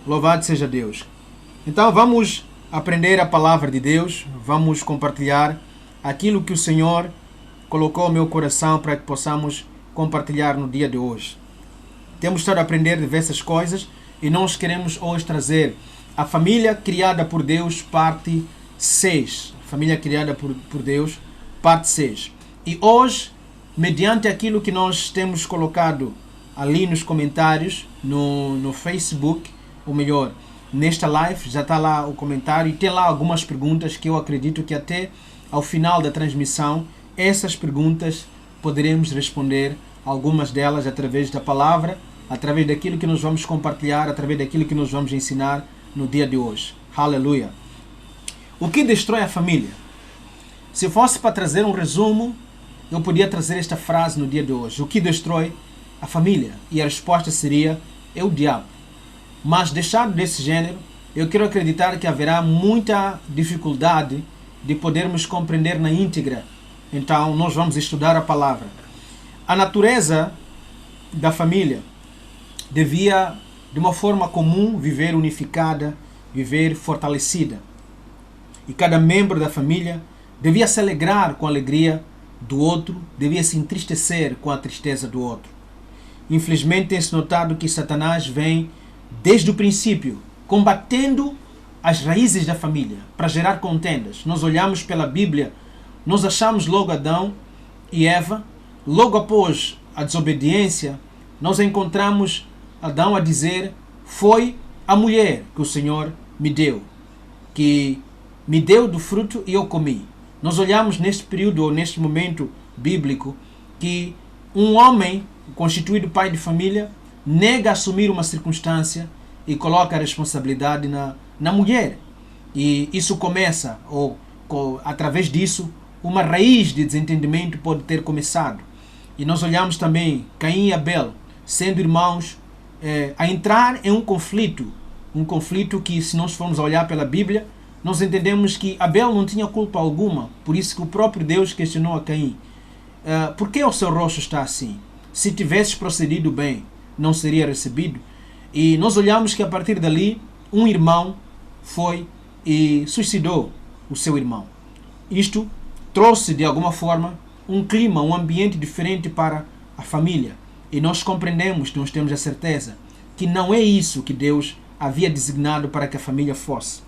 Louvado seja Deus. Então vamos aprender a palavra de Deus, vamos compartilhar aquilo que o Senhor colocou no meu coração para que possamos compartilhar no dia de hoje. Temos estado a aprender diversas coisas e nós queremos hoje trazer a família criada por Deus, parte 6. Família criada por Deus, parte 6. E hoje, mediante aquilo que nós temos colocado ali nos comentários, no Facebook, ou melhor, nesta live, já está lá o comentário e tem lá algumas perguntas que eu acredito que até ao final da transmissão, essas perguntas poderemos responder algumas delas através da palavra, através daquilo que nós vamos compartilhar, através daquilo que nós vamos ensinar no dia de hoje. Aleluia! O que destrói a família? Se fosse para trazer um resumo, eu podia trazer esta frase no dia de hoje. O que destrói a família? E a resposta seria, é o diabo. Mas deixado desse gênero, eu quero acreditar que haverá muita dificuldade de podermos compreender na íntegra. Então, nós vamos estudar a palavra. A natureza da família devia, de uma forma comum, viver unificada, viver fortalecida. E cada membro da família devia se alegrar com a alegria do outro, devia se entristecer com a tristeza do outro. Infelizmente, tem-se notado que Satanás vem desde o princípio, combatendo as raízes da família, para gerar contendas. Nós olhamos pela Bíblia, nós achamos logo Adão e Eva. Logo após a desobediência, nós encontramos Adão a dizer, foi a mulher que o Senhor me deu, que me deu do fruto e eu comi. Nós olhamos neste período, ou neste momento bíblico, que um homem constituído pai de família nega assumir uma circunstância e coloca a responsabilidade na mulher. E isso começa, ou através disso, uma raiz de desentendimento pode ter começado. E nós olhamos também Caim e Abel, sendo irmãos, a entrar em um conflito que, se nós formos olhar pela Bíblia, nós entendemos que Abel não tinha culpa alguma, por isso que o próprio Deus questionou a Caim. Por que o seu rosto está assim? Se tivesses procedido bem, não seria recebido. E nós olhamos que a partir dali, um irmão foi e suicidou o seu irmão. Isto trouxe de alguma forma um clima, um ambiente diferente para a família. E nós compreendemos, nós temos a certeza que não é isso que Deus havia designado para que a família fosse.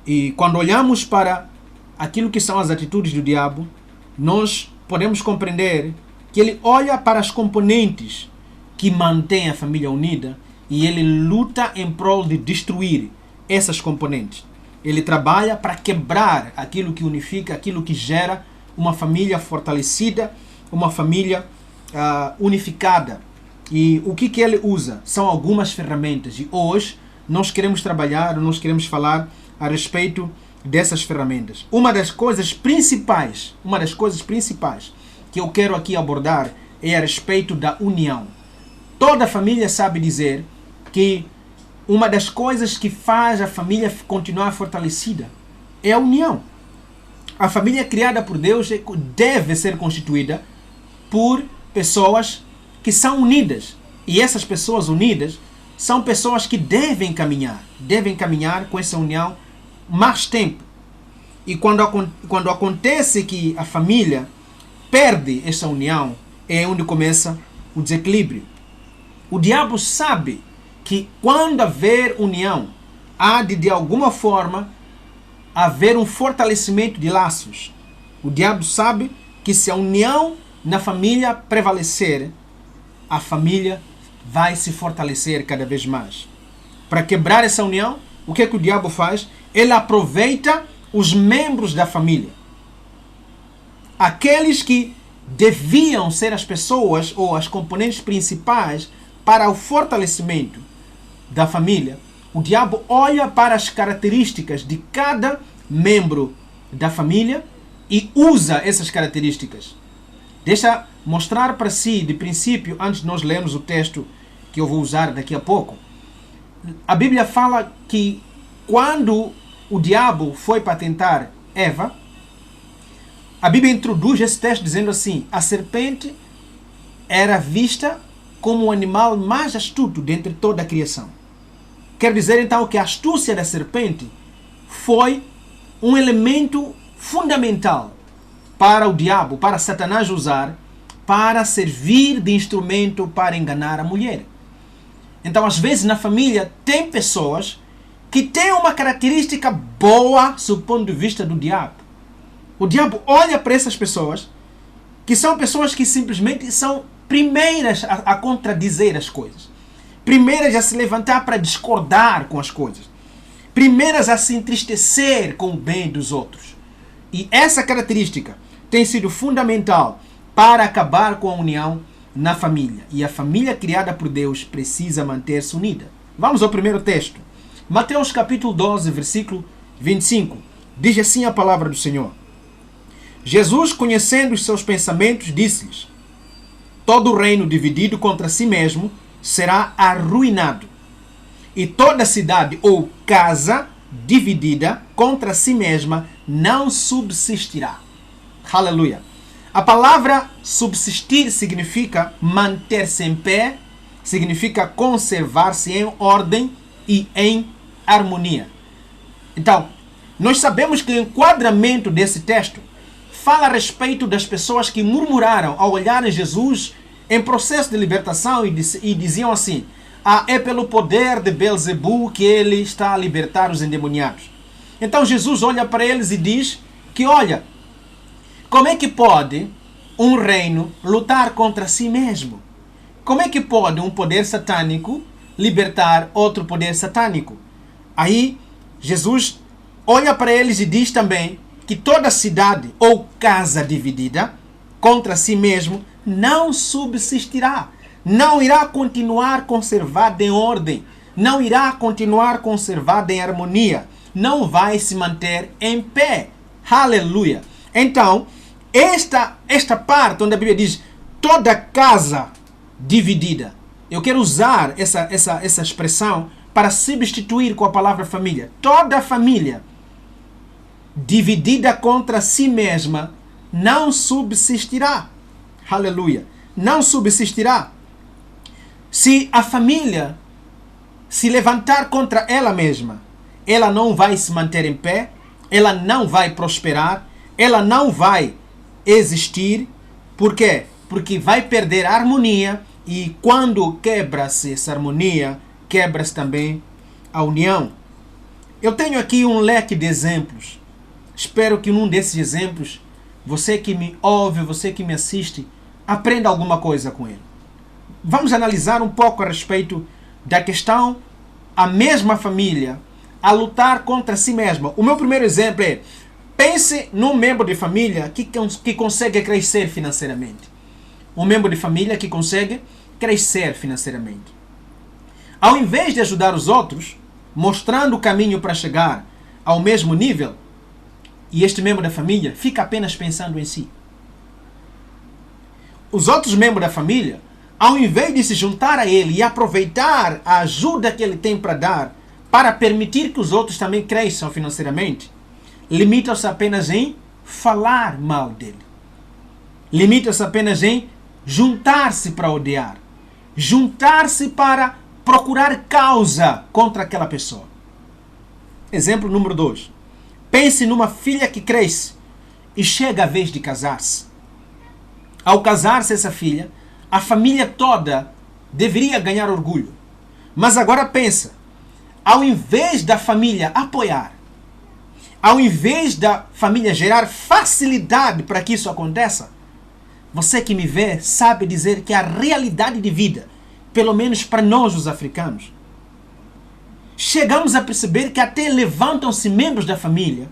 E quando olhamos para aquilo que são as atitudes do diabo, nós podemos compreender que ele olha para as componentes que mantêm a família unida e ele luta em prol de destruir essas componentes. Ele trabalha para quebrar aquilo que unifica, aquilo que gera uma família fortalecida, uma família unificada. E o que ele usa? São algumas ferramentas. E hoje nós queremos trabalhar, nós queremos falar a respeito dessas ferramentas. Uma das coisas principais que eu quero aqui abordar é a respeito da união. Toda família sabe dizer que uma das coisas que faz a família continuar fortalecida é a união. A família criada por Deus deve ser constituída por pessoas que são unidas. E essas pessoas unidas são pessoas que devem caminhar com essa união mais tempo. E quando acontece que a família perde essa união, é onde começa o desequilíbrio. O diabo sabe que quando haver união, há de alguma forma haver um fortalecimento de laços. O diabo sabe que se a união na família prevalecer, a família vai se fortalecer cada vez mais. Para quebrar essa união, o que o diabo faz? Ele aproveita os membros da família. Aqueles que deviam ser as pessoas ou as componentes principais para o fortalecimento da família, o diabo olha para as características de cada membro da família e usa essas características. Deixa mostrar para si, de princípio, antes de nós lermos o texto que eu vou usar daqui a pouco. A Bíblia fala que quando o diabo foi para tentar Eva, a Bíblia introduz esse texto dizendo assim: a serpente era vista como o animal mais astuto dentre toda a criação. Quer dizer então que a astúcia da serpente foi um elemento fundamental para o diabo, para Satanás usar, para servir de instrumento para enganar a mulher. Então, às vezes, na família, tem pessoas que têm uma característica boa do ponto de vista do diabo. O diabo olha para essas pessoas, que são pessoas que simplesmente são primeiras a contradizer as coisas. Primeiras a se levantar para discordar com as coisas. Primeiras a se entristecer com o bem dos outros. E essa característica tem sido fundamental para acabar com a união na família. E a família criada por Deus precisa manter-se unida. Vamos ao primeiro texto. Mateus capítulo 12, versículo 25. Diz assim a palavra do Senhor. Jesus, conhecendo os seus pensamentos, disse-lhes: todo reino dividido contra si mesmo será arruinado, e toda cidade ou casa dividida contra si mesma não subsistirá. Aleluia. A palavra subsistir significa manter-se em pé, significa conservar-se em ordem e em harmonia. Então, nós sabemos que o enquadramento desse texto fala a respeito das pessoas que murmuraram ao olharem Jesus em processo de libertação e diziam assim: é pelo poder de Belzebu que ele está a libertar os endemoniados. Então Jesus olha para eles e diz que, olha, como é que pode um reino lutar contra si mesmo? Como é que pode um poder satânico libertar outro poder satânico? Aí Jesus olha para eles e diz também que toda cidade ou casa dividida contra si mesmo não subsistirá. Não irá continuar conservada em ordem. Não irá continuar conservada em harmonia. Não vai se manter em pé. Aleluia. Então, esta parte onde a Bíblia diz toda casa dividida. Eu quero usar essa expressão para substituir com a palavra família. Toda família dividida contra si mesma não subsistirá. Aleluia. Não subsistirá. Se a família se levantar contra ela mesma, ela não vai se manter em pé, ela não vai prosperar, ela não vai existir. Por quê? Porque vai perder a harmonia, e quando quebra-se essa harmonia, quebra-se também a união. Eu tenho aqui um leque de exemplos. Espero que num desses exemplos, você que me ouve, você que me assiste, aprenda alguma coisa com ele. Vamos analisar um pouco a respeito da questão, a mesma família a lutar contra si mesma. O meu primeiro exemplo é: pense num membro de família que consegue crescer financeiramente. Um membro de família que consegue crescer financeiramente. Ao invés de ajudar os outros, mostrando o caminho para chegar ao mesmo nível, e este membro da família fica apenas pensando em si. Os outros membros da família, ao invés de se juntar a ele e aproveitar a ajuda que ele tem para dar, para permitir que os outros também cresçam financeiramente, limitam-se apenas em falar mal dele. Limitam-se apenas em juntar-se para odiar. Juntar-se para procurar causa contra aquela pessoa. Exemplo número 2. Pense numa filha que cresce e chega a vez de casar-se. Ao casar-se essa filha, a família toda deveria ganhar orgulho. Mas agora pensa, ao invés da família apoiar, ao invés da família gerar facilidade para que isso aconteça, você que me vê sabe dizer que a realidade de vida, pelo menos para nós os africanos, chegamos a perceber que até levantam-se membros da família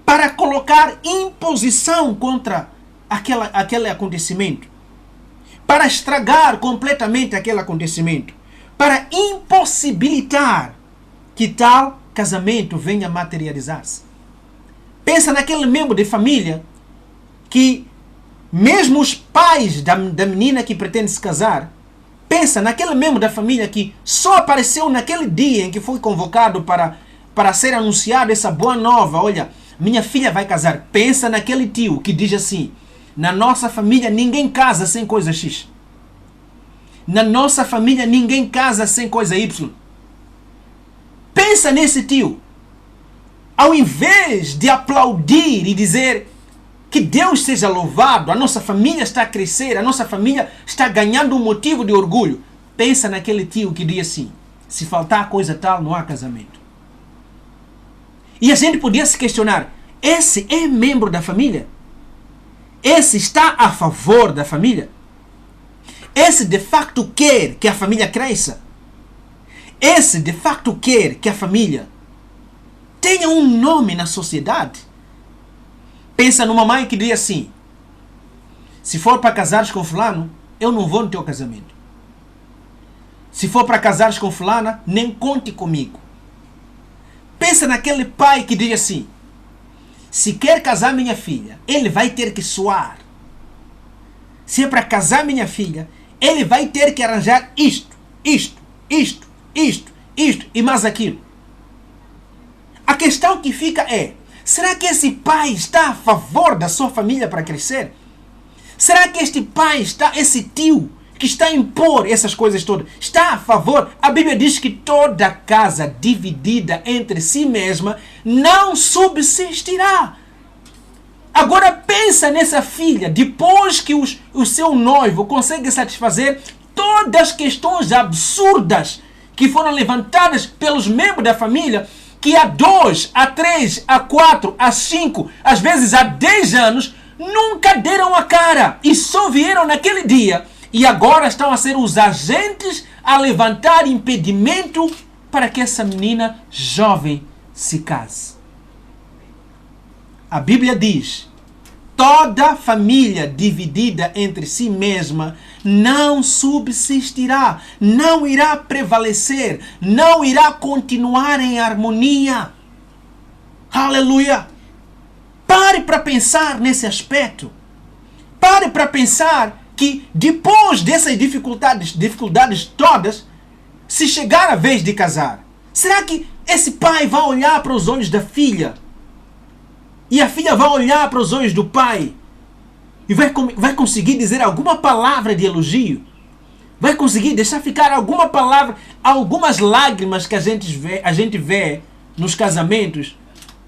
para colocar imposição contra aquele acontecimento, para estragar completamente aquele acontecimento, para impossibilitar que tal casamento venha a materializar-se. Pensa naquele membro de família que, mesmo os pais da menina que pretende se casar, pensa naquele membro da família que só apareceu naquele dia em que foi convocado para ser anunciada essa boa nova. Olha, minha filha vai casar. Pensa naquele tio que diz assim: na nossa família ninguém casa sem coisa X. Na nossa família ninguém casa sem coisa Y. Pensa nesse tio. Ao invés de aplaudir e dizer que Deus seja louvado, a nossa família está a crescer, a nossa família está ganhando um motivo de orgulho, pensa naquele tio que diz assim: se faltar coisa tal, não há casamento. E a gente podia se questionar: esse é membro da família? Esse está a favor da família? Esse de facto quer que a família cresça? Esse de facto quer que a família tenha um nome na sociedade? Pensa numa mãe que diz assim: se for para casares com fulano, eu não vou no teu casamento. Se for para casares com fulana, nem conte comigo. Pensa naquele pai que diz assim: se quer casar minha filha, ele vai ter que suar. Se é para casar minha filha, ele vai ter que arranjar isto e mais aquilo. A questão que fica é: será que esse pai está a favor da sua família para crescer? Será que este pai esse tio que está a impor essas coisas todas, está a favor? A Bíblia diz que toda casa dividida entre si mesma não subsistirá. Agora pensa nessa filha, depois que o seu noivo consegue satisfazer todas as questões absurdas que foram levantadas pelos membros da família, que há 2, há 3, há 4, há 5, às vezes há 10 anos, nunca deram a cara e só vieram naquele dia e agora estão a ser os agentes a levantar impedimento para que essa menina jovem se case. A Bíblia diz: toda família dividida entre si mesma não subsistirá, não irá prevalecer, não irá continuar em harmonia. Aleluia! Pare para pensar nesse aspecto. Pare para pensar que depois dessas dificuldades todas, se chegar a vez de casar, será que esse pai vai olhar para os olhos da filha? E a filha vai olhar para os olhos do pai e vai conseguir dizer alguma palavra de elogio? Vai conseguir deixar ficar alguma palavra, algumas lágrimas que a gente vê nos casamentos?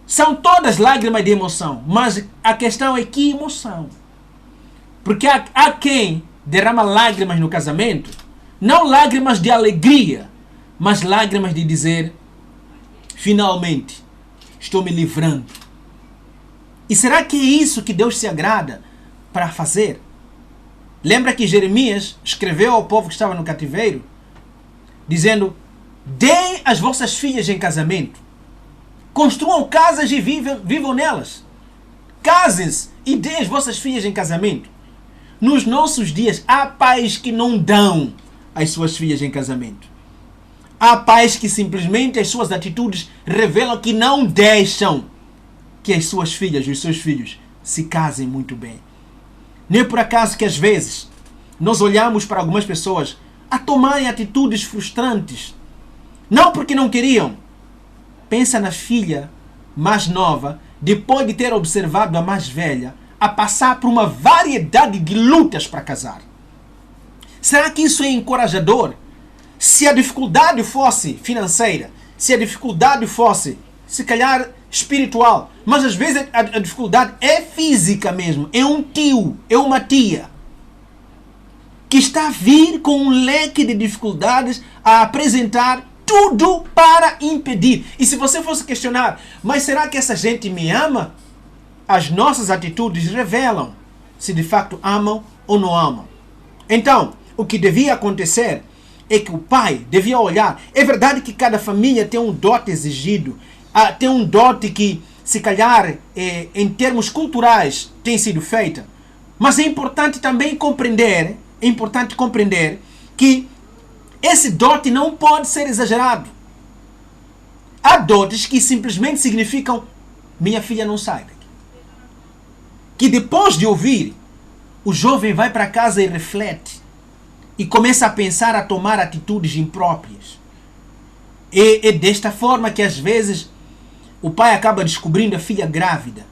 São todas lágrimas de emoção, mas a questão é que emoção. Porque há quem derrama lágrimas no casamento, não lágrimas de alegria, mas lágrimas de dizer: finalmente, estou me livrando. E será que é isso que Deus se agrada para fazer? Lembra que Jeremias escreveu ao povo que estava no cativeiro, dizendo: deem as vossas filhas em casamento, construam casas e vivam nelas. Casem-se e deem as vossas filhas em casamento. Nos nossos dias, há pais que não dão as suas filhas em casamento. Há pais que simplesmente as suas atitudes revelam que não deixam que as suas filhas e os seus filhos se casem muito bem. Nem por acaso que às vezes nós olhamos para algumas pessoas a tomarem atitudes frustrantes. Não porque não queriam. Pensa na filha mais nova, depois de ter observado a mais velha, a passar por uma variedade de lutas para casar. Será que isso é encorajador? Se a dificuldade fosse financeira, se a dificuldade fosse, se calhar, espiritual, mas às vezes a dificuldade é física mesmo, é um tio, é uma tia, que está a vir com um leque de dificuldades a apresentar tudo para impedir. E se você fosse questionar: mas será que essa gente me ama? As nossas atitudes revelam se de facto amam ou não amam. Então, o que devia acontecer é que o pai devia olhar. É verdade que cada família tem um dote exigido, tem um dote que, se calhar, em termos culturais, tem sido feita. Mas é importante também compreender, que esse dote não pode ser exagerado. Há dotes que simplesmente significam: minha filha não sai daqui. Que depois de ouvir, o jovem vai para casa e reflete. E começa a pensar, a tomar atitudes impróprias. É desta forma que às vezes o pai acaba descobrindo a filha grávida.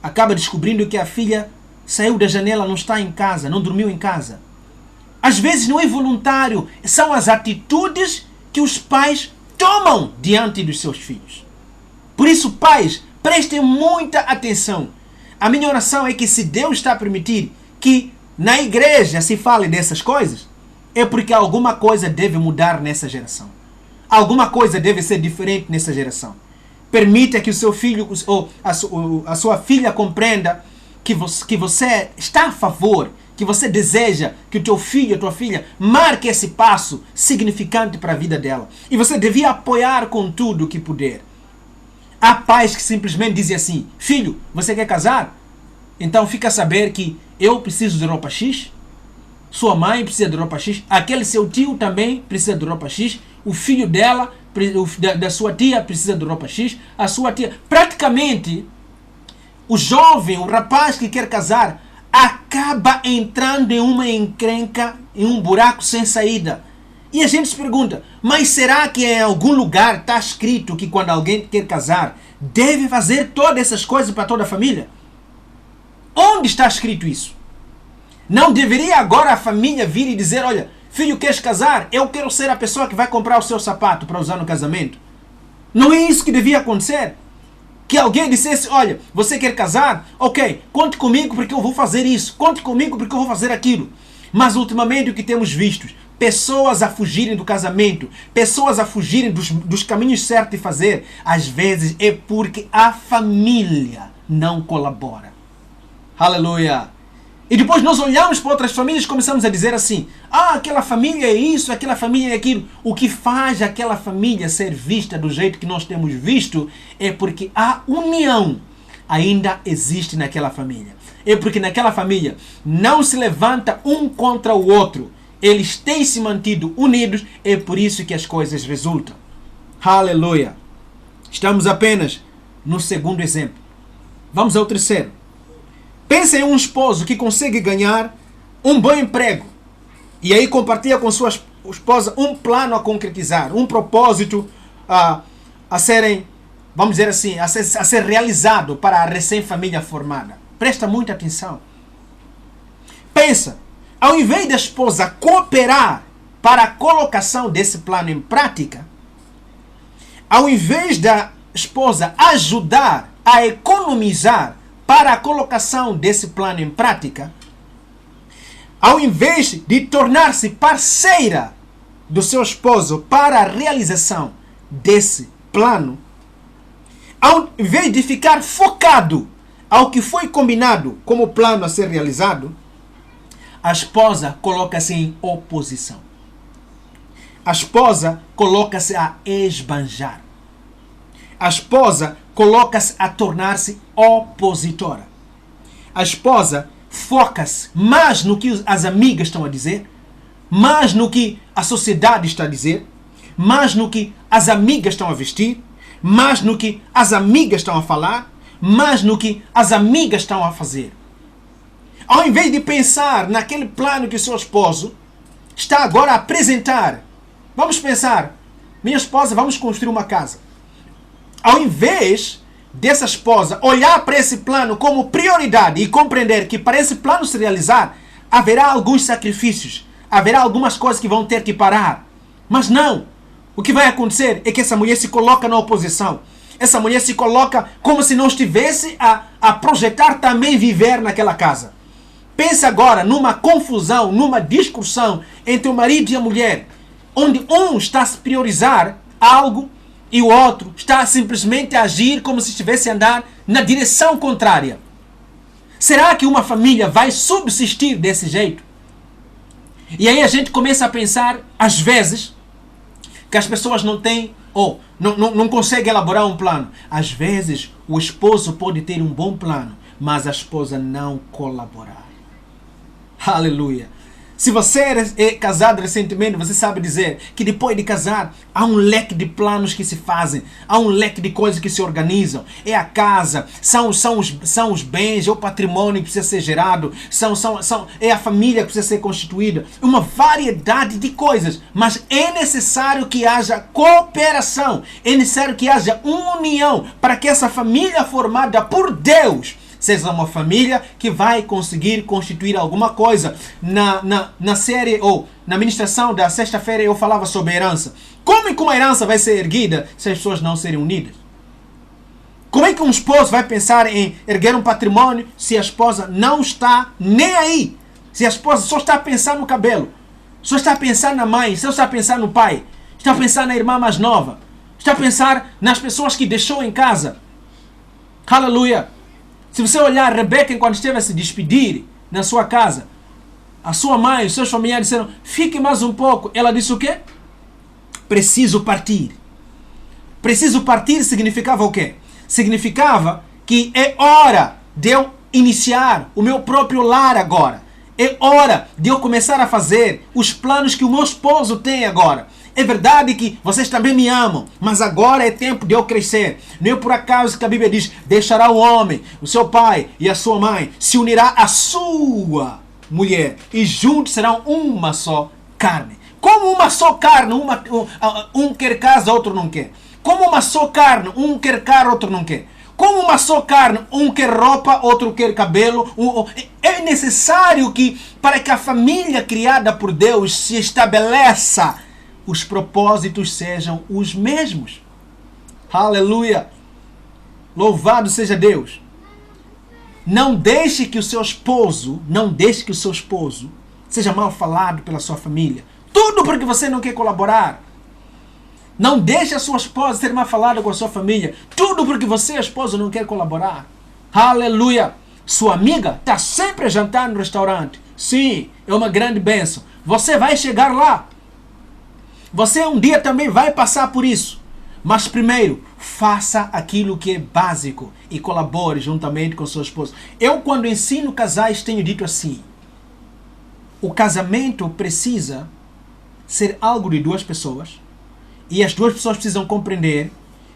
Acaba descobrindo que a filha saiu da janela, não está em casa, não dormiu em casa. Às vezes não é voluntário, são as atitudes que os pais tomam diante dos seus filhos. Por isso, pais, prestem muita atenção. A minha oração é que, se Deus está a permitir que na igreja se fale dessas coisas, é porque alguma coisa deve mudar nessa geração. Alguma coisa deve ser diferente nessa geração. Permita que o seu filho ou a sua filha compreenda que você está a favor, que você deseja que o teu filho, a tua filha, marque esse passo significante para a vida dela. E você devia apoiar com tudo o que puder. Há pais que simplesmente dizem assim: filho, você quer casar? Então fica a saber que eu preciso de roupa X, sua mãe precisa de roupa X, aquele seu tio também precisa de roupa X, o filho dela, da sua tia, precisa de roupa X, a sua tia. Praticamente, o jovem, o rapaz que quer casar, acaba entrando em uma encrenca, em um buraco sem saída. E a gente se pergunta: mas será que em algum lugar está escrito que quando alguém quer casar, deve fazer todas essas coisas para toda a família? Onde está escrito isso? Não deveria agora a família vir e dizer: olha, filho, queres casar? Eu quero ser a pessoa que vai comprar o seu sapato para usar no casamento. Não é isso que devia acontecer? Que alguém dissesse: olha, você quer casar? Ok, conte comigo porque eu vou fazer isso. Conte comigo porque eu vou fazer aquilo. Mas ultimamente o que temos visto? Pessoas a fugirem do casamento. Pessoas a fugirem dos caminhos certos de fazer. Às vezes é porque a família não colabora. Aleluia! E depois nós olhamos para outras famílias e começamos a dizer assim: ah, aquela família é isso, aquela família é aquilo. O que faz aquela família ser vista do jeito que nós temos visto é porque a união ainda existe naquela família. É porque naquela família não se levanta um contra o outro. Eles têm se mantido unidos, é por isso que as coisas resultam. Aleluia! Estamos apenas no segundo exemplo. Vamos ao terceiro. Pensa em um esposo que consegue ganhar um bom emprego e aí compartilha com sua esposa um plano a concretizar, um propósito a serem, vamos dizer assim, a ser realizado para a recém-família formada. Presta muita atenção. Pensa, ao invés da esposa cooperar para a colocação desse plano em prática, ao invés da esposa ajudar a economizar para a colocação desse plano em prática, ao invés de tornar-se parceira do seu esposo para a realização desse plano, ao invés de ficar focado ao que foi combinado como plano a ser realizado, a esposa coloca-se em oposição. A esposa coloca-se a esbanjar. A esposa coloca-se a tornar-se opositora. A esposa foca-se mais no que as amigas estão a dizer, mais no que a sociedade está a dizer, mais no que as amigas estão a vestir, mais no que as amigas estão a falar, mais no que as amigas estão a fazer. Ao invés de pensar naquele plano que o seu esposo está agora a apresentar, vamos pensar: minha esposa, vamos construir uma casa. Ao invés dessa esposa olhar para esse plano como prioridade e compreender que para esse plano se realizar, haverá alguns sacrifícios, haverá algumas coisas que vão ter que parar. Mas não! O que vai acontecer é que essa mulher se coloca na oposição. Essa mulher se coloca como se não estivesse a projetar também viver naquela casa. Pense agora numa confusão, numa discussão entre o marido e a mulher, onde um está a se priorizar algo e o outro está simplesmente a agir como se estivesse a andar na direção contrária. Será que uma família vai subsistir desse jeito? E aí a gente começa a pensar, às vezes, que as pessoas não têm ou não conseguem elaborar um plano. Às vezes, o esposo pode ter um bom plano, mas a esposa não colaborar. Aleluia! Se você é casado recentemente, você sabe dizer que depois de casar, há um leque de planos que se fazem, há um leque de coisas que se organizam. É a casa, são os bens, é o patrimônio que precisa ser gerado, é a família que precisa ser constituída, uma variedade de coisas. Mas é necessário que haja cooperação, é necessário que haja união para que essa família formada por Deus seja uma família que vai conseguir constituir alguma coisa. Na série ou na ministração da sexta-feira eu falava sobre herança. Como é que uma herança vai ser erguida se as pessoas não serem unidas? Como é que um esposo vai pensar em erguer um patrimônio se a esposa não está nem aí? Se a esposa só está a pensar no cabelo, só está a pensar na mãe, só está a pensar no pai, está a pensar na irmã mais nova, está a pensar nas pessoas que deixou em casa. Aleluia! Se você olhar Rebeca enquanto esteve a se despedir na sua casa, a sua mãe, os seus familiares disseram, fique mais um pouco. Ela disse o quê? Preciso partir. Preciso partir significava o quê? Significava que é hora de eu iniciar o meu próprio lar agora. É hora de eu começar a fazer os planos que o meu esposo tem agora. É verdade que vocês também me amam, mas agora é tempo de eu crescer. Não é por acaso que a Bíblia diz, deixará o homem, o seu pai e a sua mãe, se unirá à sua mulher, e juntos serão uma só carne. Como uma só carne, um quer casa, outro não quer. Como uma só carne, um quer carro, outro não quer. Como uma só carne, um quer roupa, outro quer cabelo. É necessário que, para que a família criada por Deus se estabeleça, os propósitos sejam os mesmos. Aleluia! Louvado seja Deus! Não deixe que o seu esposo seja mal falado pela sua família. Tudo porque você não quer colaborar. Não deixe a sua esposa ser mal falada com a sua família. Tudo porque você, esposo, não quer colaborar. Aleluia! Sua amiga está sempre a jantar no restaurante. Sim, é uma grande bênção. Você vai chegar lá. Você um dia também vai passar por isso. Mas primeiro, faça aquilo que é básico e colabore juntamente com seu esposo. Eu, quando ensino casais, tenho dito assim: o casamento precisa ser algo de duas pessoas e as duas pessoas precisam compreender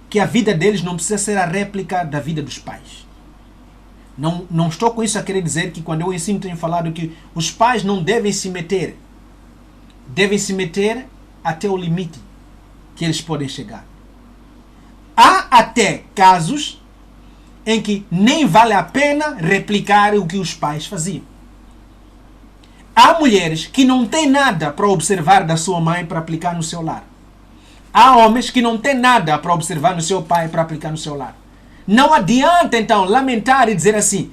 que a vida deles não precisa ser a réplica da vida dos pais. Não estou com isso a querer dizer que quando eu ensino tenho falado que os pais não devem se meter. Devem se meter até o limite que eles podem chegar. Há até casos em que nem vale a pena replicar o que os pais faziam. Há mulheres que não têm nada para observar da sua mãe para aplicar no seu lar. Há homens que não têm nada para observar no seu pai para aplicar no seu lar. Não adianta então lamentar e dizer assim: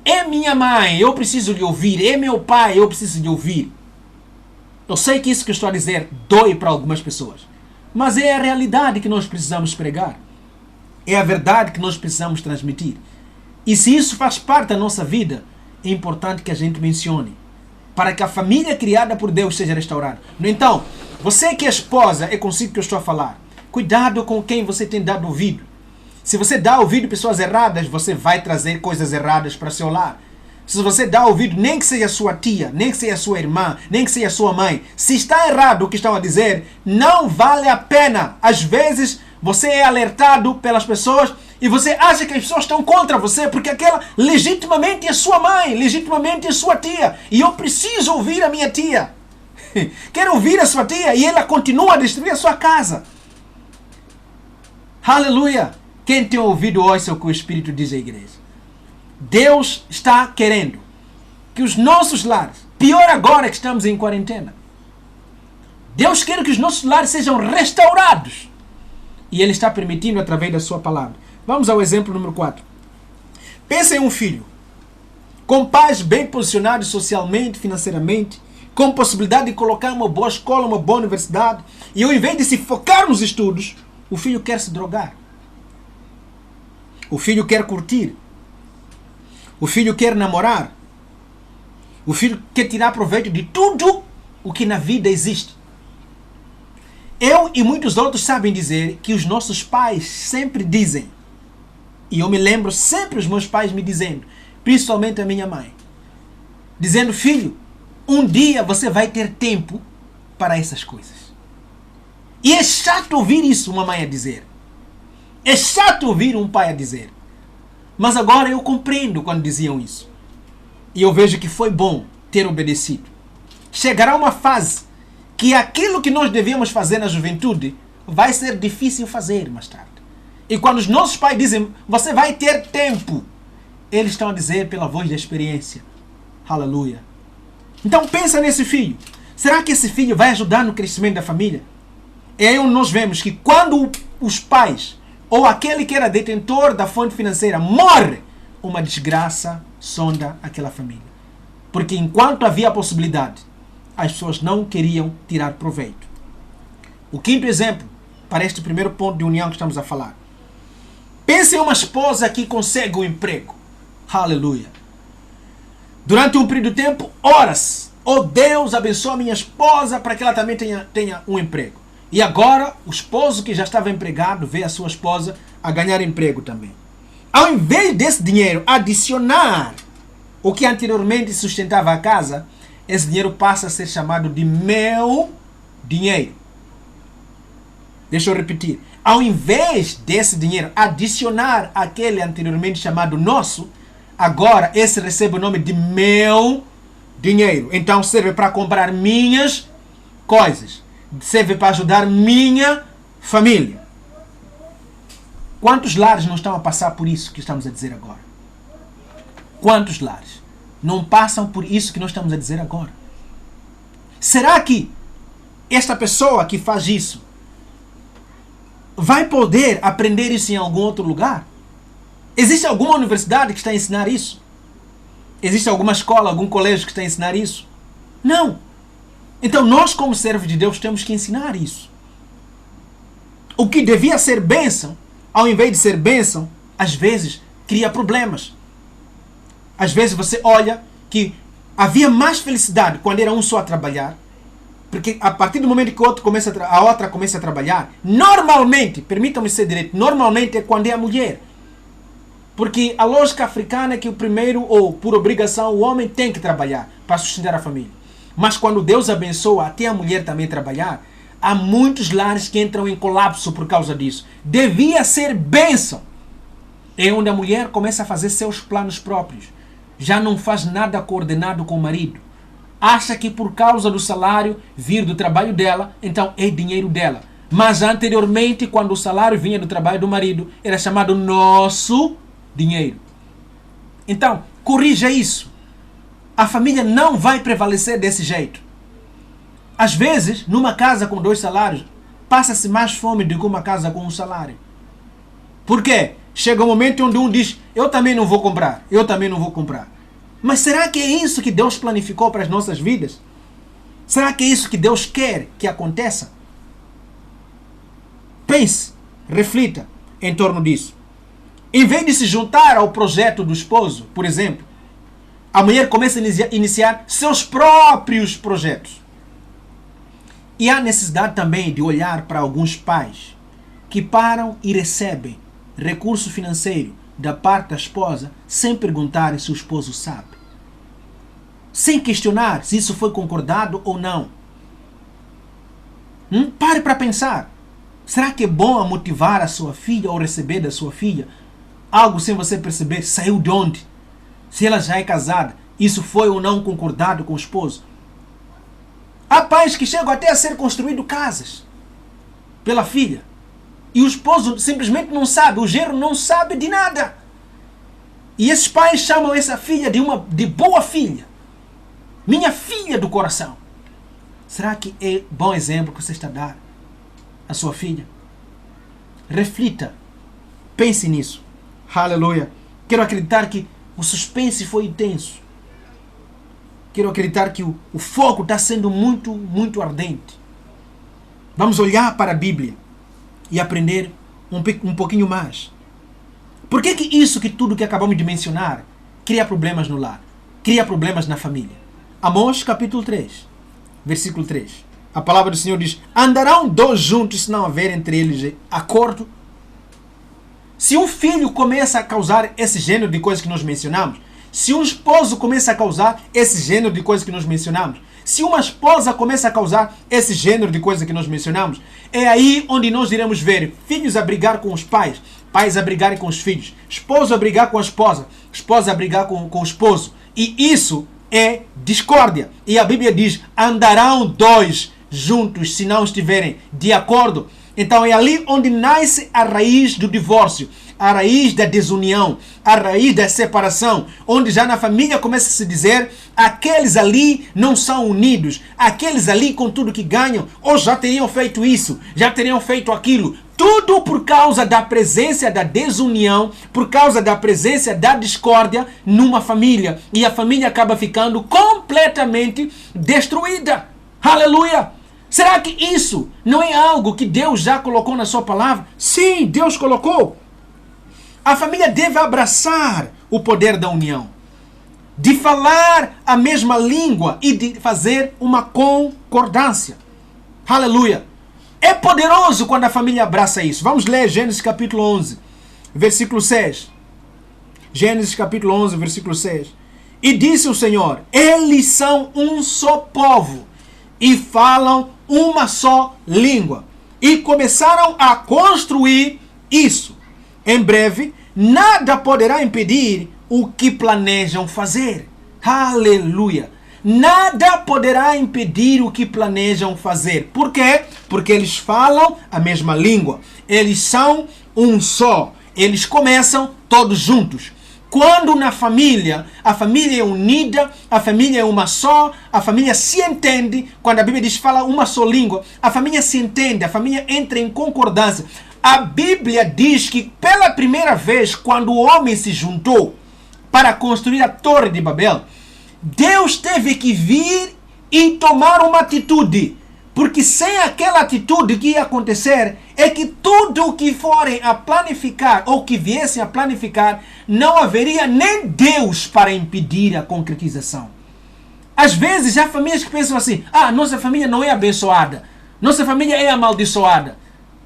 é minha mãe, eu preciso de ouvir, é meu pai, eu preciso de ouvir. Eu sei que isso que eu estou a dizer dói para algumas pessoas, mas é a realidade que nós precisamos pregar. É a verdade que nós precisamos transmitir. E se isso faz parte da nossa vida, é importante que a gente mencione, para que a família criada por Deus seja restaurada. Então, você que é esposa, é consigo que eu estou a falar. Cuidado com quem você tem dado ouvido. Se você dá ouvido a pessoas erradas, você vai trazer coisas erradas para seu lar. Se você dá ouvido, nem que seja sua tia, nem que seja sua irmã, nem que seja sua mãe, se está errado o que estão a dizer, não vale a pena. Às vezes, você é alertado pelas pessoas e você acha que as pessoas estão contra você porque aquela legitimamente é sua mãe, legitimamente é sua tia. E eu preciso ouvir a minha tia. Quero ouvir a sua tia e ela continua a destruir a sua casa. Aleluia! Quem tem ouvido, ouça o que o Espírito diz à igreja. Deus está querendo que os nossos lares, pior agora que estamos em quarentena, Deus quer que os nossos lares sejam restaurados. E Ele está permitindo através da sua palavra. Vamos ao exemplo número 4. Pensa em um filho com pais bem posicionados socialmente, financeiramente, com possibilidade de colocar uma boa escola, uma boa universidade, e ao invés de se focar nos estudos, o filho quer se drogar. O filho quer curtir. O filho quer namorar. O filho quer tirar proveito de tudo o que na vida existe. Eu e muitos outros sabem dizer que os nossos pais sempre dizem, e eu me lembro sempre os meus pais me dizendo, principalmente a minha mãe, dizendo: filho, um dia você vai ter tempo para essas coisas. E é chato ouvir isso uma mãe a dizer. É chato ouvir um pai a dizer. Mas agora eu compreendo quando diziam isso. E eu vejo que foi bom ter obedecido. Chegará uma fase que aquilo que nós devíamos fazer na juventude vai ser difícil fazer mais tarde. E quando os nossos pais dizem: você vai ter tempo, eles estão a dizer pela voz da experiência. Aleluia. Então pensa nesse filho. Será que esse filho vai ajudar no crescimento da família? É aí onde nós vemos que quando os pais ou aquele que era detentor da fonte financeira morre, uma desgraça sonda aquela família. Porque enquanto havia a possibilidade, as pessoas não queriam tirar proveito. O quinto exemplo, para este primeiro ponto de união que estamos a falar. Pense em uma esposa que consegue um emprego. Aleluia. Durante um período de tempo, ora-se. Oh Deus, abençoa a minha esposa para que ela também tenha um emprego. E agora, o esposo que já estava empregado vê a sua esposa a ganhar emprego também. Ao invés desse dinheiro adicionar o que anteriormente sustentava a casa, esse dinheiro passa a ser chamado de meu dinheiro. Deixa eu repetir. Ao invés desse dinheiro adicionar aquele anteriormente chamado nosso, agora esse recebe o nome de meu dinheiro. Então serve para comprar minhas coisas. Serve para ajudar minha família. Quantos lares não estão a passar por isso que estamos a dizer agora? Quantos lares não passam por isso que nós estamos a dizer agora? Será que esta pessoa que faz isso vai poder aprender isso em algum outro lugar? Existe alguma universidade que está a ensinar isso? Existe alguma escola, algum colégio que está a ensinar isso? Não. Então nós, como servos de Deus, temos que ensinar isso. O que devia ser bênção, ao invés de ser bênção, às vezes cria problemas. Às vezes você olha que havia mais felicidade quando era um só a trabalhar, porque a partir do momento que a outra começa a trabalhar, normalmente, permitam-me ser direito, normalmente é quando é a mulher. Porque a lógica africana é que o primeiro, ou por obrigação, o homem tem que trabalhar para sustentar a família. Mas quando Deus abençoa até a mulher também trabalhar, há muitos lares que entram em colapso por causa disso. Devia ser bênção. É onde a mulher começa a fazer seus planos próprios. Já não faz nada coordenado com o marido. Acha que por causa do salário vir do trabalho dela, então é dinheiro dela. Mas anteriormente, quando o salário vinha do trabalho do marido, era chamado nosso dinheiro. Então, corrija isso. A família não vai prevalecer desse jeito. Às vezes, numa casa com 2 salários, passa-se mais fome do que uma casa com 1 salário. Por quê? Chega um momento onde um diz, eu também não vou comprar, eu também não vou comprar. Mas será que é isso que Deus planificou para as nossas vidas? Será que é isso que Deus quer que aconteça? Pense, reflita em torno disso. Em vez de se juntar ao projeto do esposo, por exemplo, a mulher começa a iniciar seus próprios projetos. E há necessidade também de olhar para alguns pais que param e recebem recurso financeiro da parte da esposa sem perguntar se o esposo sabe. Sem questionar se isso foi concordado ou não. Pare para pensar. Será que é bom a motivar a sua filha ou receber da sua filha algo sem você perceber saiu de onde? Se ela já é casada, isso foi ou não concordado com o esposo? Há pais que chegam até a ser construído casas pela filha. E o esposo simplesmente não sabe, o genro não sabe de nada. E esses pais chamam essa filha de boa filha. Minha filha do coração. Será que é bom exemplo que você está a dar à sua filha? Reflita. Pense nisso. Aleluia. Quero acreditar que o suspense foi intenso. Quero acreditar que o foco está sendo muito, muito ardente. Vamos olhar para a Bíblia e aprender um pouquinho mais. Por que isso que tudo que acabamos de mencionar cria problemas no lar? Cria problemas na família? Amós capítulo 3, versículo 3. A palavra do Senhor diz, andarão 2 juntos se não houver entre eles acordo? Se um filho começa a causar esse gênero de coisas que nós mencionamos, se um esposo começa a causar esse gênero de coisas que nós mencionamos, se uma esposa começa a causar esse gênero de coisas que nós mencionamos, é aí onde nós iremos ver filhos a brigar com os pais, pais a brigarem com os filhos, esposo a brigar com a esposa, esposa a brigar com o esposo. E isso é discórdia. E a Bíblia diz, andarão 2 juntos se não estiverem de acordo. Então é ali onde nasce a raiz do divórcio, a raiz da desunião, a raiz da separação, onde já na família começa a se dizer: aqueles ali não são unidos, aqueles ali com tudo que ganham, ou já teriam feito isso, já teriam feito aquilo. Tudo por causa da presença da desunião, por causa da presença da discórdia numa família. E a família acaba ficando completamente destruída. Aleluia! Será que isso não é algo que Deus já colocou na sua palavra? Sim, Deus colocou. A família deve abraçar o poder da união, de falar a mesma língua e de fazer uma concordância. Aleluia! É poderoso quando a família abraça isso. Vamos ler Gênesis capítulo 11, versículo 6. Gênesis capítulo 11, versículo 6. E disse o Senhor: eles são um só povo e falam uma só língua. E começaram a construir isso. Em breve, nada poderá impedir o que planejam fazer. Aleluia! Nada poderá impedir o que planejam fazer. Por quê? Porque eles falam a mesma língua. Eles são um só. Eles começam todos juntos. Quando na família, a família é unida, a família é uma só, a família se entende, quando a Bíblia diz fala uma só língua, a família se entende, a família entra em concordância. A Bíblia diz que pela primeira vez, quando o homem se juntou para construir a Torre de Babel, Deus teve que vir e tomar uma atitude. Porque sem aquela atitude que ia acontecer é que tudo o que forem a planificar ou que viessem a planificar, não haveria nem Deus para impedir a concretização. Às vezes há famílias que pensam assim: nossa família não é abençoada, nossa família é amaldiçoada.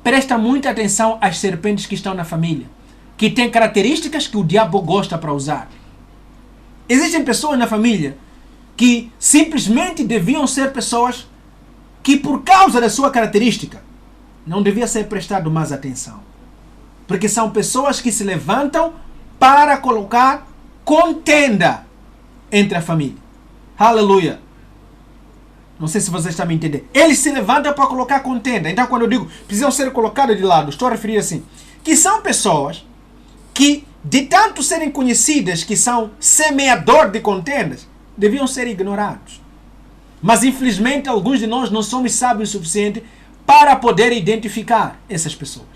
Presta muita atenção às serpentes que estão na família, que têm características que o diabo gosta para usar. Existem pessoas na família que simplesmente deviam ser pessoas que por causa da sua característica não devia ser prestado mais atenção. Porque são pessoas que se levantam para colocar contenda entre a família. Aleluia! Não sei se você está me entendendo. Eles se levantam para colocar contenda. Então quando eu digo precisam ser colocados de lado, estou a referir assim, que são pessoas que, de tanto serem conhecidas que são semeador de contendas, deviam ser ignorados. Mas infelizmente alguns de nós não somos sábios o suficiente para poder identificar essas pessoas.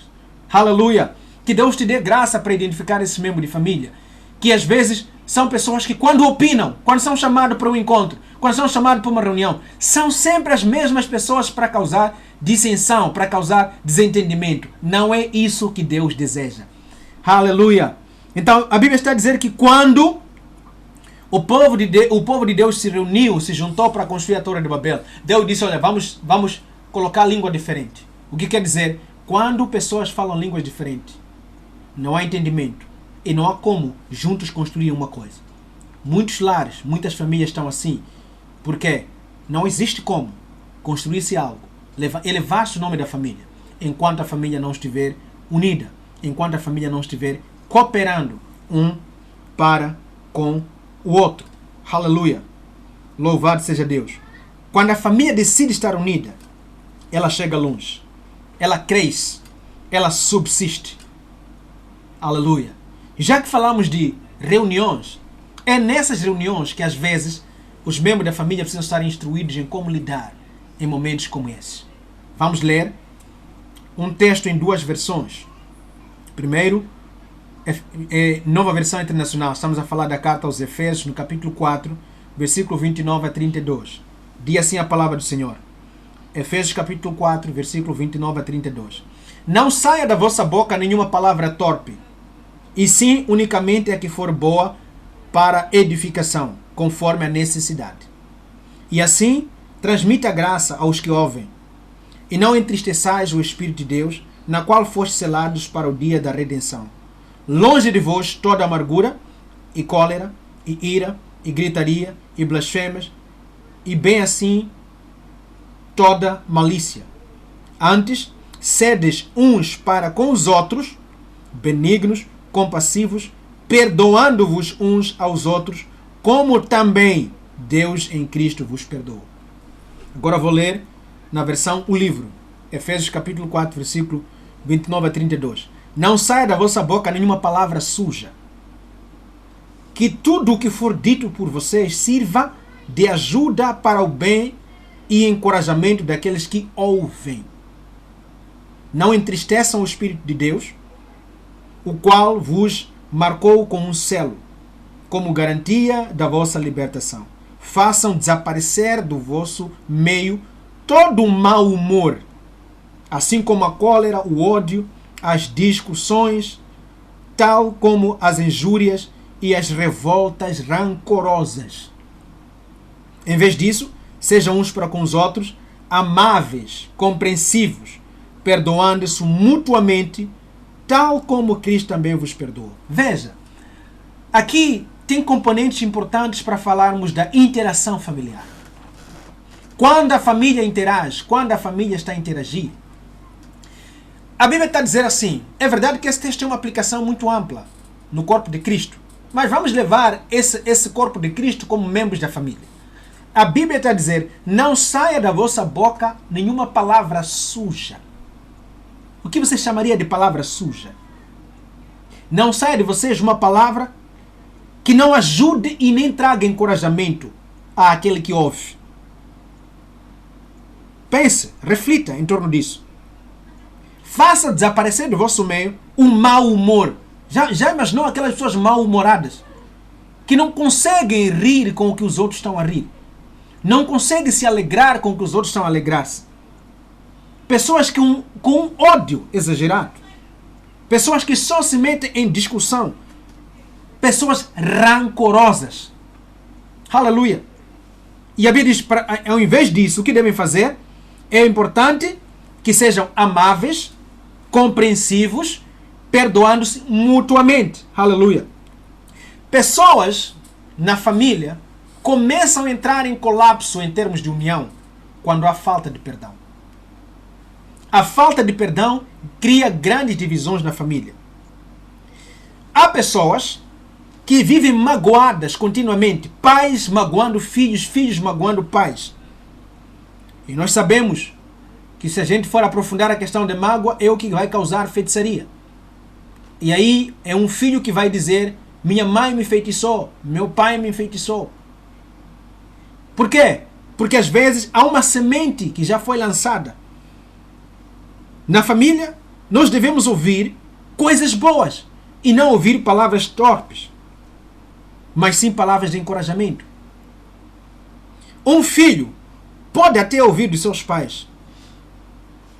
Aleluia! Que Deus te dê graça para identificar esses membros de família. Que às vezes são pessoas que quando opinam, quando são chamados para um encontro, quando são chamados para uma reunião, são sempre as mesmas pessoas para causar dissensão, para causar desentendimento. Não é isso que Deus deseja. Aleluia! Então a Bíblia está a dizer que quando o povo de Deus se reuniu, se juntou para construir a Torre de Babel, Deus disse: olha, vamos colocar língua diferente. O que quer dizer? Quando pessoas falam línguas diferentes, não há entendimento e não há como juntos construir uma coisa. Muitos lares, muitas famílias estão assim, porque não existe como construir-se algo, elevar-se o nome da família, enquanto a família não estiver unida, enquanto a família não estiver cooperando um para com o outro. Aleluia! Louvado seja Deus! Quando a família decide estar unida, ela chega longe, ela cresce, ela subsiste. Aleluia! Já que falamos de reuniões, é nessas reuniões que às vezes os membros da família precisam estar instruídos em como lidar em momentos como esse. Vamos ler um texto em duas versões. Primeiro, Nova Versão Internacional. Estamos a falar da carta aos Efésios, no capítulo 4, versículo 29 a 32. Diz assim a palavra do Senhor. Efésios capítulo 4, versículo 29 a 32. Não saia da vossa boca nenhuma palavra torpe, e sim unicamente a que for boa para edificação, conforme a necessidade. E assim, transmita a graça aos que ouvem. E não entristeçais o Espírito de Deus, na qual fostes selados para o dia da redenção. Longe de vós toda amargura, e cólera, e ira, e gritaria, e blasfêmias, e bem assim toda malícia. Antes, sedes uns para com os outros, benignos, compassivos, perdoando-vos uns aos outros, como também Deus em Cristo vos perdoou. Agora vou ler na versão O Livro. Efésios capítulo 4, versículo 29 a 32. Não saia da vossa boca nenhuma palavra suja. Que tudo o que for dito por vocês sirva de ajuda para o bem e encorajamento daqueles que ouvem. Não entristeçam o Espírito de Deus, o qual vos marcou com um selo, como garantia da vossa libertação. Façam desaparecer do vosso meio todo o mau humor, assim como a cólera, o ódio, as discussões, tal como as injúrias e as revoltas rancorosas. Em vez disso, sejam uns para com os outros amáveis, compreensivos, perdoando-se mutuamente, tal como Cristo também vos perdoou. Veja, aqui tem componentes importantes para falarmos da interação familiar. Quando a família interage, quando a família está a interagir, a Bíblia está a dizer assim, é verdade que esse texto tem uma aplicação muito ampla no corpo de Cristo, mas vamos levar esse corpo de Cristo como membros da família. A Bíblia está a dizer, não saia da vossa boca nenhuma palavra suja. O que você chamaria de palavra suja? Não saia de vocês uma palavra que não ajude e nem traga encorajamento àquele que ouve. Pense, reflita em torno disso. Faça desaparecer do vosso meio o mau humor. Já imaginou aquelas pessoas mal-humoradas? Que não conseguem rir com o que os outros estão a rir. Não conseguem se alegrar com o que os outros estão a alegrar-se. Pessoas com um ódio exagerado. Pessoas que só se metem em discussão. Pessoas rancorosas. Aleluia. E a Bíblia diz, ao invés disso, o que devem fazer? É importante que sejam amáveis, compreensivos, perdoando-se mutuamente. Aleluia. Pessoas na família começam a entrar em colapso em termos de união quando há falta de perdão. A falta de perdão cria grandes divisões na família. Há pessoas que vivem magoadas continuamente, pais magoando filhos, filhos magoando pais. E nós sabemos que se a gente for aprofundar a questão de mágoa, é o que vai causar feitiçaria. E aí é um filho que vai dizer, minha mãe me enfeitiçou, meu pai me enfeitiçou. Por quê? Porque às vezes há uma semente que já foi lançada. Na família, nós devemos ouvir coisas boas e não ouvir palavras torpes, mas sim palavras de encorajamento. Um filho pode até ouvir dos seus pais.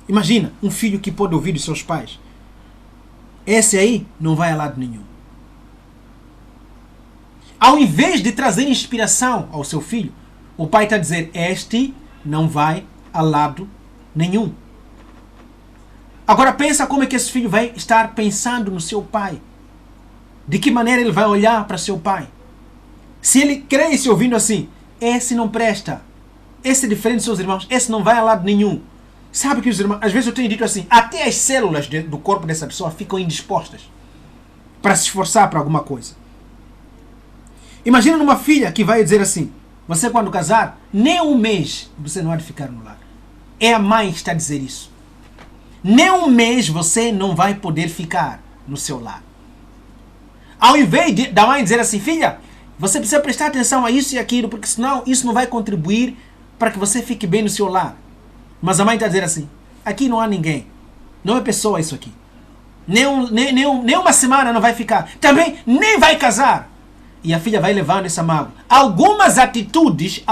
Imagina, um filho que pode ouvir dos seus pais. Esse aí não vai a lado nenhum. Ao invés de trazer inspiração ao seu filho, o pai está a dizer, este não vai a lado nenhum. Agora pensa como é que esse filho vai estar pensando no seu pai. De que maneira ele vai olhar para seu pai. Se ele cresce ouvindo assim, esse não presta, esse é diferente dos seus irmãos, esse não vai a lado nenhum. Sabe que os irmãos, às vezes eu tenho dito assim, até as células do corpo dessa pessoa ficam indispostas para se esforçar para alguma coisa. Imagina numa filha que vai dizer assim, você quando casar, nem um mês você não há de ficar no lar. É a mãe que está a dizer isso. Nem um mês você não vai poder ficar no seu lar. Ao invés da mãe dizer assim, filha, você precisa prestar atenção a isso e aquilo, porque senão isso não vai contribuir para que você fique bem no seu lar. Mas a mãe está a dizer assim, aqui não há ninguém. Não é pessoa isso aqui. Nem uma semana não vai ficar. Também nem vai casar. E a filha vai levando essa mágoa. Algumas atitudes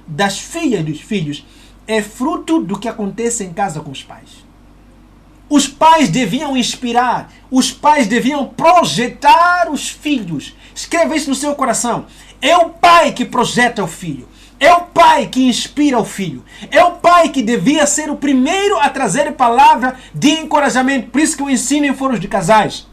das filhas e dos filhos é fruto do que acontece em casa com os pais. Os pais deviam inspirar, os pais deviam projetar os filhos. Escreva isso no seu coração. É o pai que projeta o filho. É o pai que inspira o filho. É o pai que devia ser o primeiro a trazer palavra de encorajamento. Por isso que eu ensino em fóruns de casais.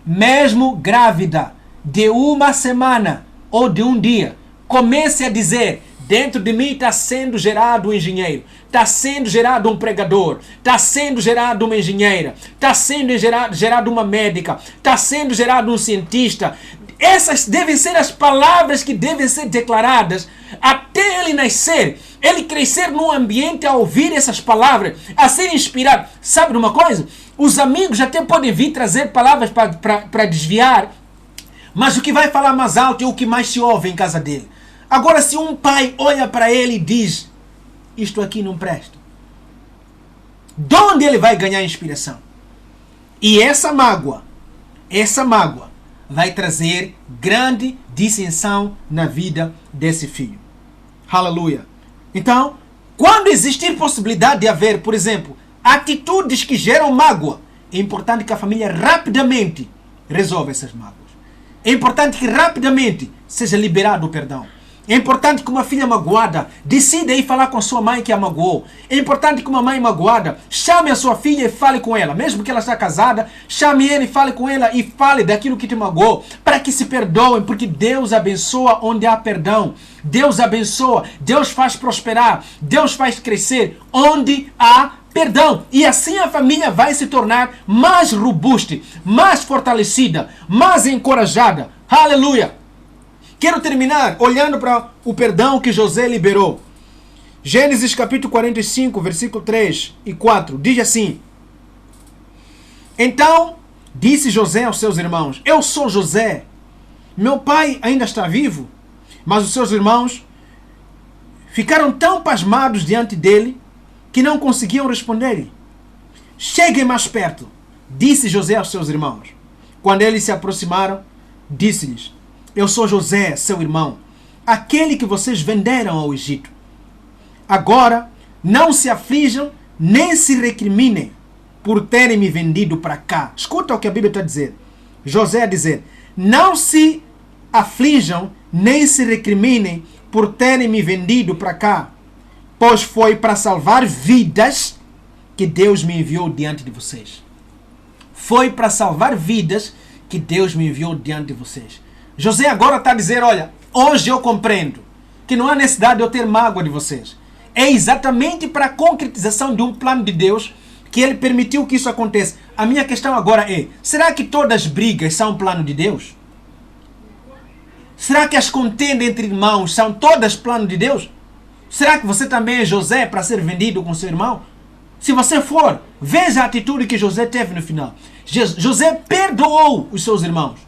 Mesmo grávida de uma semana ou de um dia, comece a dizer, dentro de mim está sendo gerado um engenheiro, está sendo gerado um pregador, está sendo gerado uma engenheira, está sendo gerado uma médica, está sendo gerado um cientista. Essas devem ser as palavras que devem ser declaradas até ele nascer. Ele crescer num ambiente a ouvir essas palavras, a ser inspirado. Sabe de uma coisa? Os amigos até podem vir trazer palavras para desviar, mas o que vai falar mais alto é o que mais se ouve em casa dele. Agora, se um pai olha para ele e diz, isto aqui não presta, de onde ele vai ganhar inspiração? E essa mágoa vai trazer grande dissensão na vida desse filho. Aleluia. Então, quando existir possibilidade de haver, por exemplo, atitudes que geram mágoa, é importante que a família rapidamente resolva essas mágoas. É importante que rapidamente seja liberado o perdão. É importante que uma filha magoada decida ir falar com a sua mãe que a magoou. É importante que uma mãe magoada chame a sua filha e fale com ela. Mesmo que ela está casada, chame ela e fale com ela e fale daquilo que te magoou. Para que se perdoem, porque Deus abençoa onde há perdão. Deus abençoa, Deus faz prosperar, Deus faz crescer onde há perdão. E assim a família vai se tornar mais robusta, mais fortalecida, mais encorajada. Aleluia! Quero terminar olhando para o perdão que José liberou. Gênesis capítulo 45, versículo 3 e 4, diz assim: Então disse José aos seus irmãos, eu sou José, meu pai ainda está vivo. Mas os seus irmãos ficaram tão pasmados diante dele que não conseguiam responder-lhe. Cheguem mais perto, disse José aos seus irmãos. Quando eles se aproximaram, disse-lhes, eu sou José, seu irmão, aquele que vocês venderam ao Egito. Agora, não se aflijam, nem se recriminem por terem me vendido para cá. Escuta o que a Bíblia está a dizer. José a dizer, não se aflijam, nem se recriminem por terem me vendido para cá, pois foi para salvar vidas que Deus me enviou diante de vocês. Foi para salvar vidas que Deus me enviou diante de vocês. José agora está a dizer, olha, hoje eu compreendo que não há necessidade de eu ter mágoa de vocês. É exatamente para a concretização de um plano de Deus que ele permitiu que isso aconteça. A minha questão agora é, será que todas as brigas são um plano de Deus? Será que as contendas entre irmãos são todas plano de Deus? Será que você também é José para ser vendido com seu irmão? Se você for, veja a atitude que José teve no final. José perdoou os seus irmãos.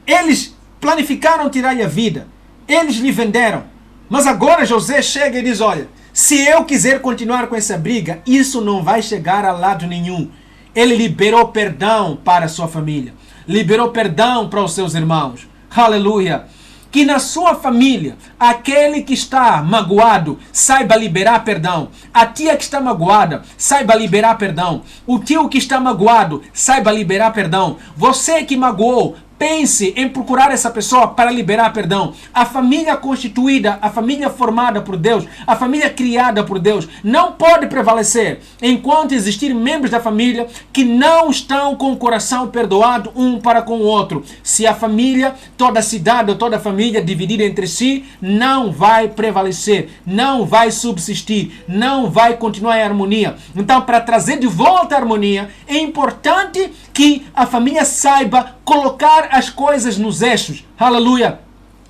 Eles planificaram tirar-lhe a vida. Eles lhe venderam. Mas agora José chega e diz, olha, se eu quiser continuar com essa briga, isso não vai chegar a lado nenhum. Ele liberou perdão para a sua família. Liberou perdão para os seus irmãos. Aleluia! Que na sua família, aquele que está magoado, saiba liberar perdão. A tia que está magoada, saiba liberar perdão. O tio que está magoado, saiba liberar perdão. Você que magoou, pense em procurar essa pessoa para liberar perdão. A família constituída, a família formada por Deus, a família criada por Deus, não pode prevalecer enquanto existir membros da família que não estão com o coração perdoado um para com o outro. Se a família, toda a cidade ou toda a família dividida entre si, não vai prevalecer, não vai subsistir, não vai continuar em harmonia. Então, para trazer de volta a harmonia, é importante que a família saiba colocar as coisas nos eixos. Aleluia!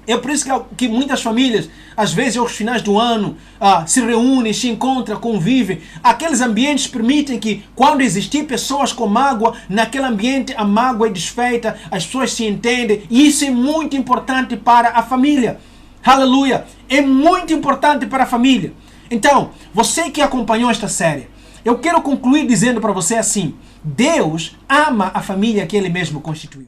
É por isso que muitas famílias, às vezes aos finais do ano, se reúnem, se encontram, convivem. Aqueles ambientes permitem que, quando existir pessoas com mágoa, naquele ambiente a mágoa é desfeita, as pessoas se entendem. E isso é muito importante para a família. Aleluia! É muito importante para a família. Então, você que acompanhou esta série, eu quero concluir dizendo para você assim, Deus ama a família que Ele mesmo constituiu.